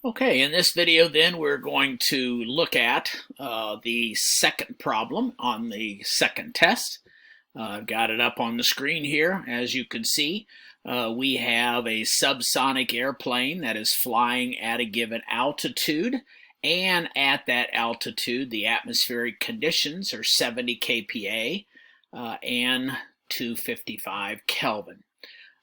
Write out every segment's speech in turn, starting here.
Okay, in this video then we're going to look at the second problem on the second test. I've got it up on the screen here. As you can see, we have a subsonic airplane that is flying at a given altitude, and at that altitude the atmospheric conditions are 70 kPa and 255 Kelvin.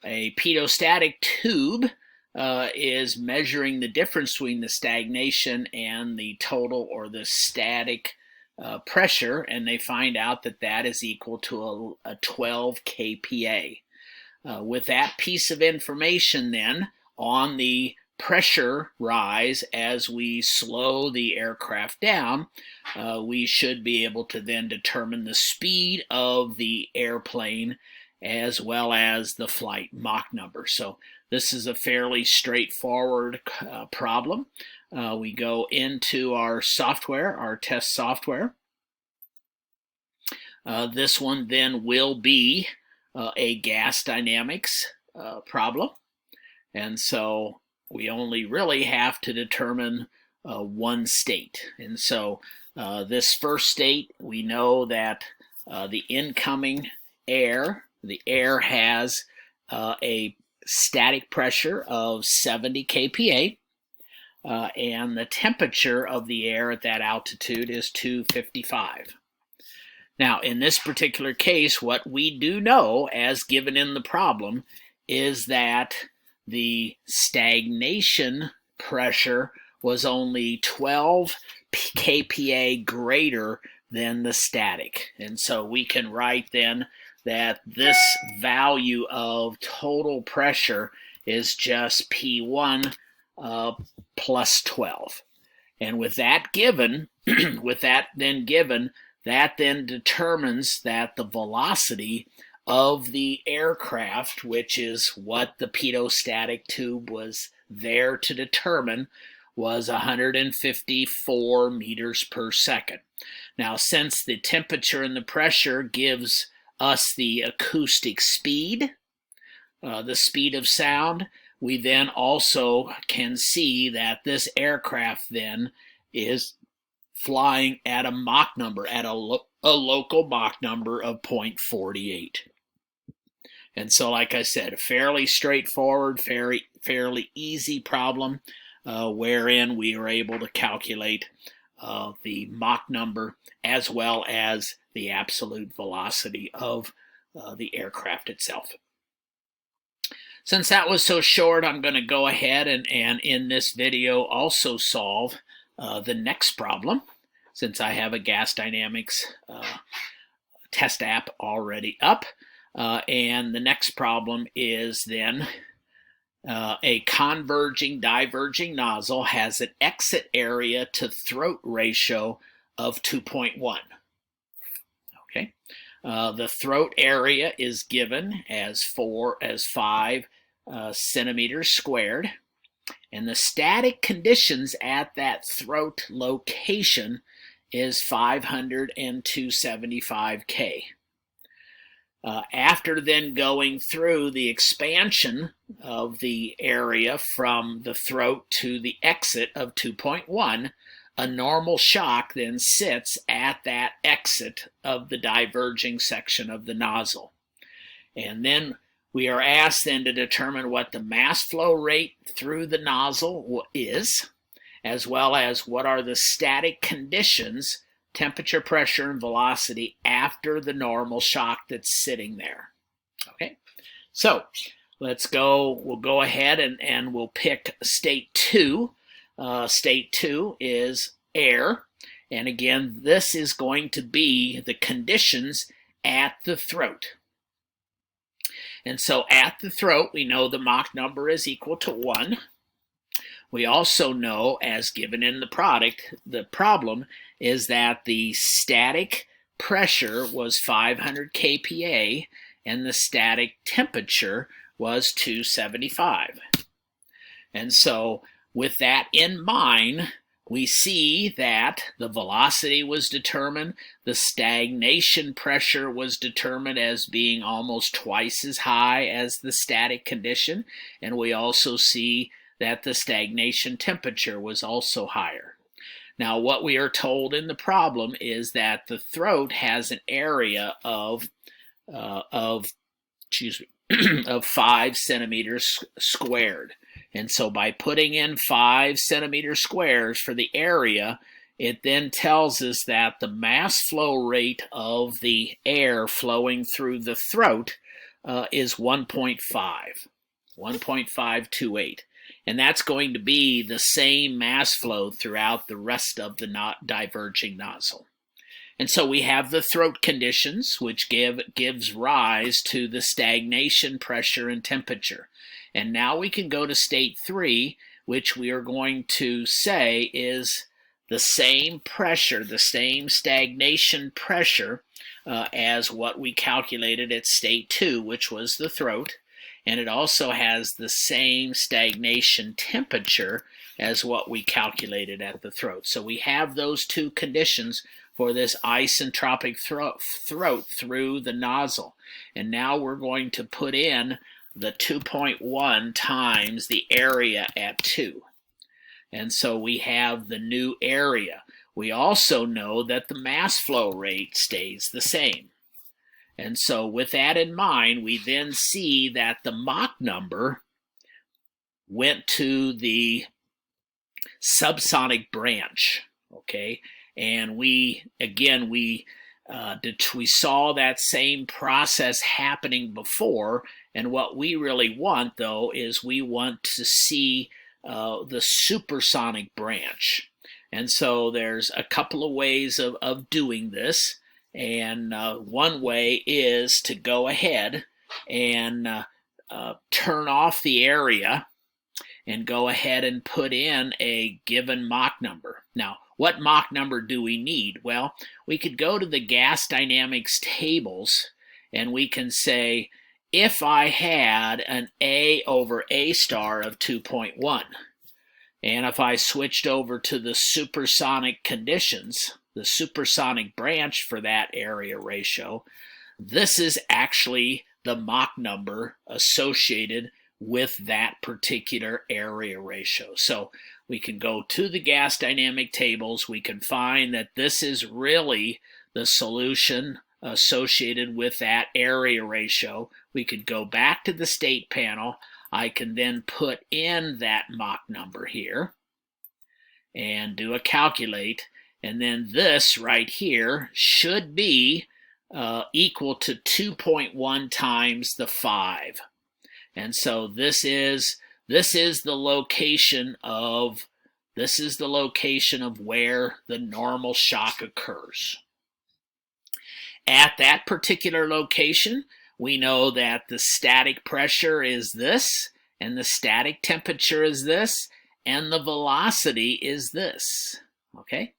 A pedostatic tube is measuring the difference between the stagnation and the total or the static pressure, and they find out that that is equal to a 12 kPa. With that piece of information then on the pressure rise as we slow the aircraft down, we should be able to then determine the speed of the airplane as well as the flight Mach number. So this is a fairly straightforward problem. We go into our software, our test software. This one then will be a gas dynamics problem. And so we only really have to determine one state. And so this first state, we know that the incoming air, the air has a static pressure of 70 kPa, and the temperature of the air at that altitude is 255. Now, in this particular case, what we do know, as given in the problem, is that the stagnation pressure was only 12 kPa greater than the static. And so we can write then that this value of total pressure is just P1 plus 12. And with that given, that then determines that the velocity of the aircraft, which is what the pedostatic tube was there to determine, was 154 meters per second. Now, since the temperature and the pressure gives us the acoustic speed, the speed of sound, we then also can see that this aircraft then is flying at a Mach number, at a local Mach number of 0.48. And so, like I said, a fairly straightforward, fairly easy problem wherein we are able to calculate the Mach number as well as the absolute velocity of the aircraft itself. Since that was so short, I'm going to go ahead and in this video also solve the next problem, since I have a gas dynamics test app already up. And the next problem is then a converging diverging nozzle has an exit area to throat ratio of 2.1. Okay, the throat area is given as 5 centimeters squared, and the static conditions at that throat location is 500 and 275 K. After then going through the expansion of the area from the throat to the exit of 2.1, a normal shock then sits at that exit of the diverging section of the nozzle. And then we are asked then to determine what the mass flow rate through the nozzle is, as well as what are the static conditions, temperature, pressure, and velocity after the normal shock that's sitting there. Okay, so let's go, we'll go ahead and we'll pick state 2. State 2 is air, and again, this is going to be the conditions at the throat. And so at the throat, we know the Mach number is equal to 1. We also know, as given in the problem, is that the static pressure was 500 kPa and the static temperature was 275. And so with that in mind, we see that the velocity was determined, the stagnation pressure was determined as being almost twice as high as the static condition, and we also see that the stagnation temperature was also higher. Now, what we are told in the problem is that the throat has an area of 5 centimeters squared. And so by putting in 5 centimeter squares for the area, it then tells us that the mass flow rate of the air flowing through the throat is 1.528. And that's going to be the same mass flow throughout the rest of the diverging nozzle. And so we have the throat conditions, which gives rise to the stagnation pressure and temperature. And now we can go to state 3, which we are going to say is the same pressure, the same stagnation pressure as what we calculated at state 2, which was the throat. And it also has the same stagnation temperature as what we calculated at the throat. So we have those two conditions for this isentropic throat through the nozzle. And now we're going to put in the 2.1 times the area at 2. And so we have the new area. We also know that the mass flow rate stays the same. And so with that in mind, we then see that the Mach number went to the subsonic branch, okay? And we saw that same process happening before, and what we really want, though, is we want to see the supersonic branch. And so there's a couple of ways of doing this. And one way is to go ahead and turn off the area and go ahead and put in a given Mach number. Now, what Mach number do we need? Well, we could go to the gas dynamics tables and we can say, if I had an A over A star of 2.1, and if I switched over to the supersonic conditions, the supersonic branch for that area ratio, this is actually the Mach number associated with that particular area ratio. So we can go to the gas dynamic tables. We can find that this is really the solution associated with that area ratio. We could go back to the state panel. I can then put in that Mach number here and do a calculate. And then this right here should be equal to 2.1 times the 5. And so this is the location of where the normal shock occurs. At that particular location, we know that the static pressure is this, and the static temperature is this, and the velocity is this. Okay?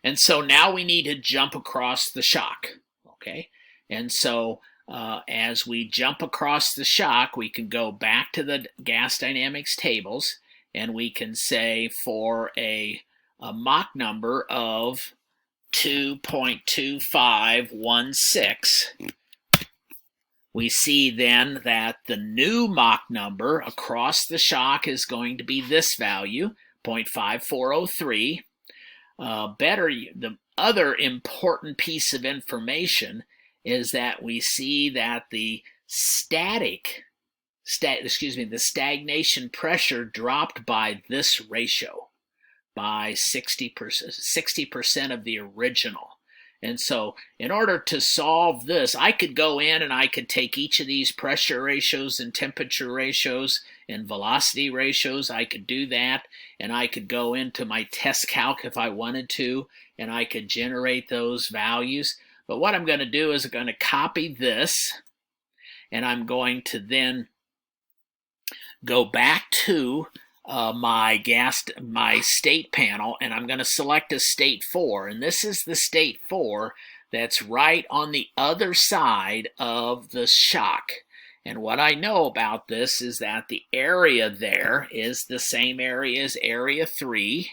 And so now we need to jump across the shock, okay? And so as we jump across the shock, we can go back to the gas dynamics tables, and we can say for a Mach number of 2.2516, we see then that the new Mach number across the shock is going to be this value, 0.5403. The other important piece of information is that we see that the the stagnation pressure dropped by this ratio, by 60% of the original. And so in order to solve this, I could go in and I could take each of these pressure ratios and temperature ratios and velocity ratios. I could do that, and I could go into my test calc if I wanted to, and I could generate those values. But what I'm going to do is I'm going to copy this, and I'm going to then go back to my state panel, and I'm going to select a state 4, and this is the state 4 that's right on the other side of the shock. And what I know about this is that the area there is the same area as area 3,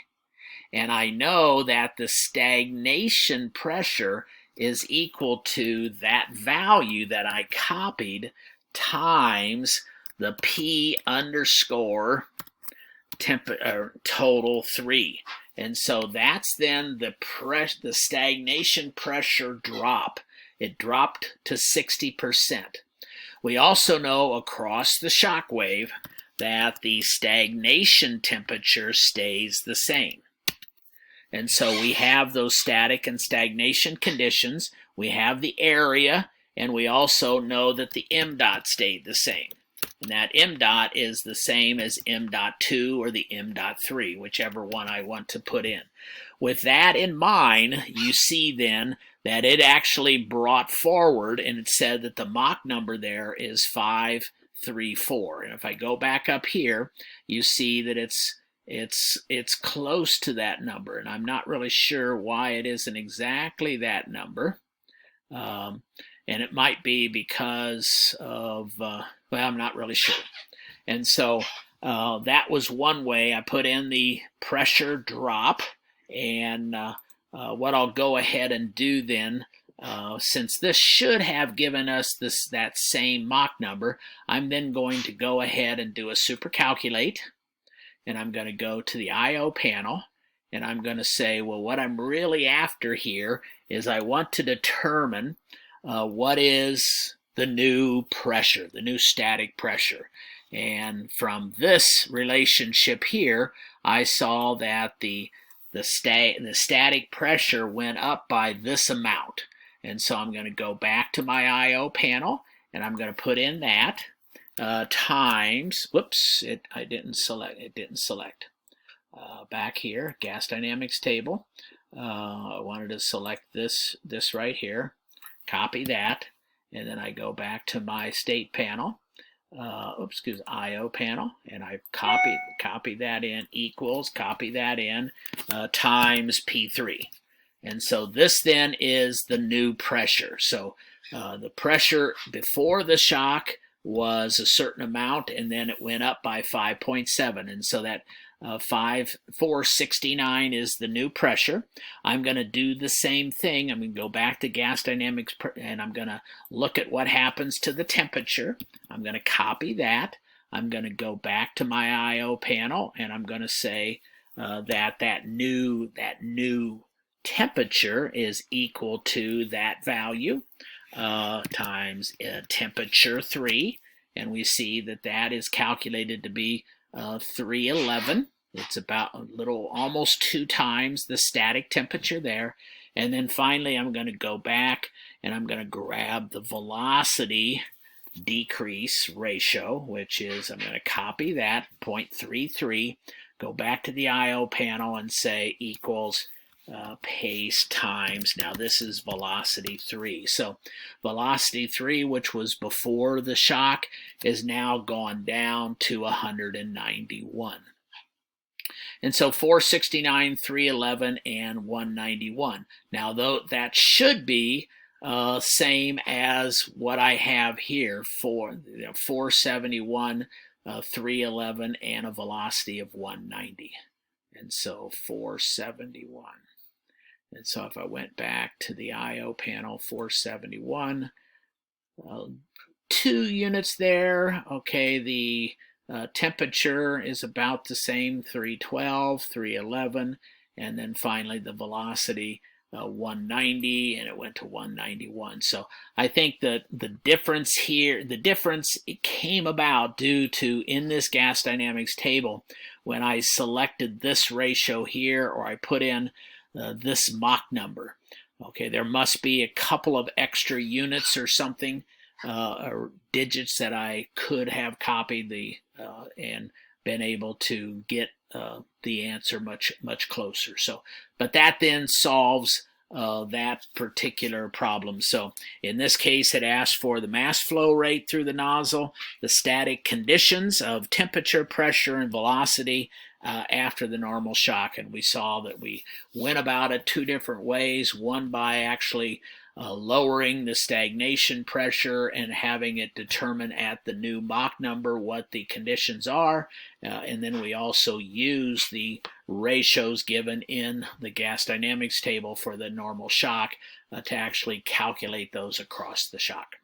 and I know that the stagnation pressure is equal to that value that I copied times the P underscore total 3. And so that's then the stagnation pressure drop. It dropped to 60%. We also know across the shock wave that the stagnation temperature stays the same. And so we have those static and stagnation conditions. We have the area, and we also know that the m dot stayed the same. And that m dot is the same as m dot 2 or the m dot 3, whichever one I want to put in. With that in mind, you see then that it actually brought forward, and it said that the Mach number there is 534. And if I go back up here, you see that it's close to that number, and I'm not really sure why it isn't exactly that number. And it might be because of, well, I'm not really sure. And so that was one way. I put in the pressure drop, and what I'll go ahead and do then, since this should have given us that same Mach number, I'm then going to go ahead and do a super calculate, and I'm going to go to the I/O panel, and I'm going to say, well, what I'm really after here is I want to determine what is the new pressure, the new static pressure. And from this relationship here, I saw that the static pressure went up by this amount. And so I'm going to go back to my I/O panel, and I'm going to put in that times, whoops, it didn't select. Back here, gas dynamics table. I wanted to select this right here. Copy that, and then I go back to my state panel. I/O panel, and I copy that in, equals, copy that in, times P3. And so this then is the new pressure. So the pressure before the shock was a certain amount, and then it went up by 5.7, and so that 469 is the new pressure. I'm going to do the same thing. I'm going to go back to gas dynamics, and I'm going to look at what happens to the temperature. I'm going to copy that. I'm going to go back to my I/O panel, and I'm going to say that new temperature is equal to that value times temperature 3, and we see that that is calculated to be 311. It's about a little, almost 2 times the static temperature there. And then finally, I'm going to go back and I'm going to grab the velocity decrease ratio, which is, I'm going to copy that, 0.33, go back to the I/O panel and say equals pace times, now this is velocity 3. So velocity 3, which was before the shock, is now gone down to 191. And so 469, 311, and 191. Now, though, that should be same as what I have here for 471, 311, and a velocity of 190. And so 471. And so if I went back to the I/O panel, 471, 2 units there. Okay, the temperature is about the same, 312, 311, and then finally the velocity 190, and it went to 191. So I think that the difference here, it came about due to, in this gas dynamics table, when I selected this ratio here, or I put in this Mach number. Okay, there must be a couple of extra units or something, or digits that I could have copied and been able to get the answer much closer. So, but that then solves that particular problem. So in this case, it asked for the mass flow rate through the nozzle, the static conditions of temperature, pressure, and velocity after the normal shock. And we saw that we went about it 2 different ways, one by actually lowering the stagnation pressure and having it determine at the new Mach number what the conditions are, and then we also use the ratios given in the gas dynamics table for the normal shock to actually calculate those across the shock.